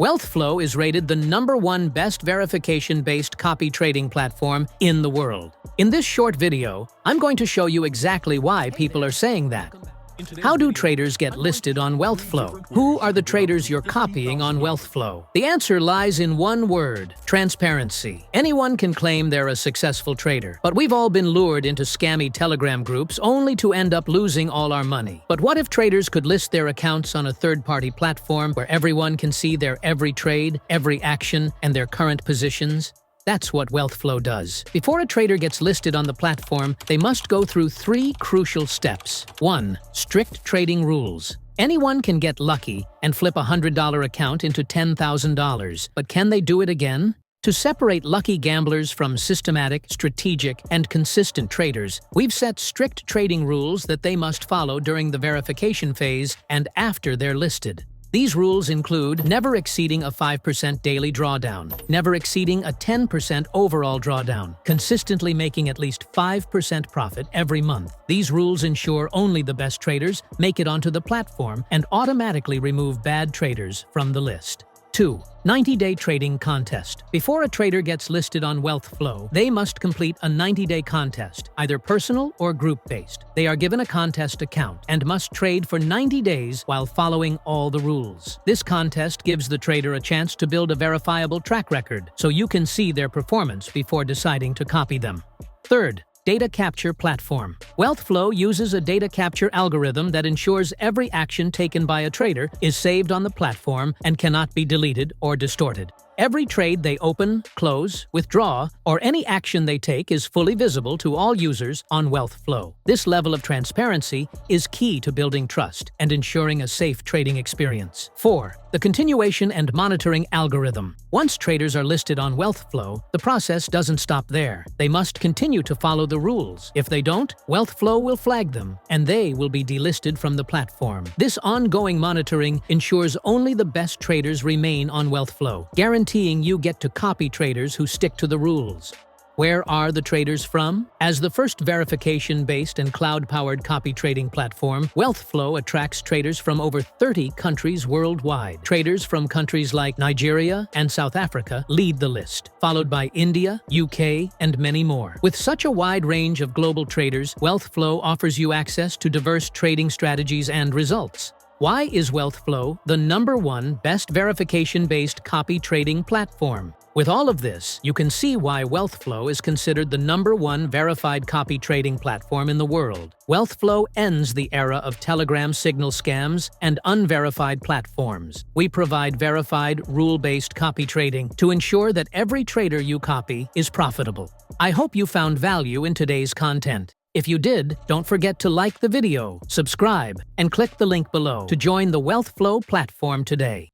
Wealthflow is rated the #1 best verification-based copy trading platform in the world. In this short video, I'm going to show you exactly why people are saying that. How do traders get listed on Wealthflow? Who are the traders you're copying on Wealthflow? The answer lies in one word: transparency. Anyone can claim they're a successful trader, but we've all been lured into scammy Telegram groups only to end up losing all our money. But what if traders could list their accounts on a third-party platform where everyone can see their every trade, every action, and their current positions? That's what Wealthflow does. Before a trader gets listed on the platform, they must go through 3 crucial steps. 1. Strict trading rules. Anyone can get lucky and flip a $100 account into $10,000, but can they do it again? To separate lucky gamblers from systematic, strategic, and consistent traders, we've set strict trading rules that they must follow during the verification phase and after they're listed. These rules include never exceeding a 5% daily drawdown, never exceeding a 10% overall drawdown, consistently making at least 5% profit every month. These rules ensure only the best traders make it onto the platform and automatically remove bad traders from the list. 2. 90-day trading contest. Before a trader gets listed on Wealthflow, they must complete a 90-day contest, either personal or group-based. They are given a contest account and must trade for 90 days while following all the rules. This contest gives the trader a chance to build a verifiable track record, so you can see their performance before deciding to copy them. 3rd. Data capture platform. Wealthflow uses a data capture algorithm that ensures every action taken by a trader is saved on the platform and cannot be deleted or distorted. Every trade they open, close, withdraw, or any action they take is fully visible to all users on Wealthflow. This level of transparency is key to building trust and ensuring a safe trading experience. 4. The continuation and monitoring algorithm. Once traders are listed on Wealthflow, the process doesn't stop there. They must continue to follow the rules. If they don't, Wealthflow will flag them, and they will be delisted from the platform. This ongoing monitoring ensures only the best traders remain on Wealthflow, guaranteeing you get to copy traders who stick to the rules. Where are the traders from? As the first verification-based and cloud-powered copy trading platform, Wealthflow attracts traders from over 30 countries worldwide. Traders from countries like Nigeria and South Africa lead the list, followed by India, UK, and many more. With such a wide range of global traders, Wealthflow offers you access to diverse trading strategies and results. Why is Wealthflow the #1 best verification-based copy trading platform? With all of this, you can see why Wealthflow is considered the #1 verified copy trading platform in the world. Wealthflow ends the era of Telegram signal scams and unverified platforms. We provide verified, rule-based copy trading to ensure that every trader you copy is profitable. I hope you found value in today's content. If you did, don't forget to like the video, subscribe, and click the link below to join the Wealthflow platform today.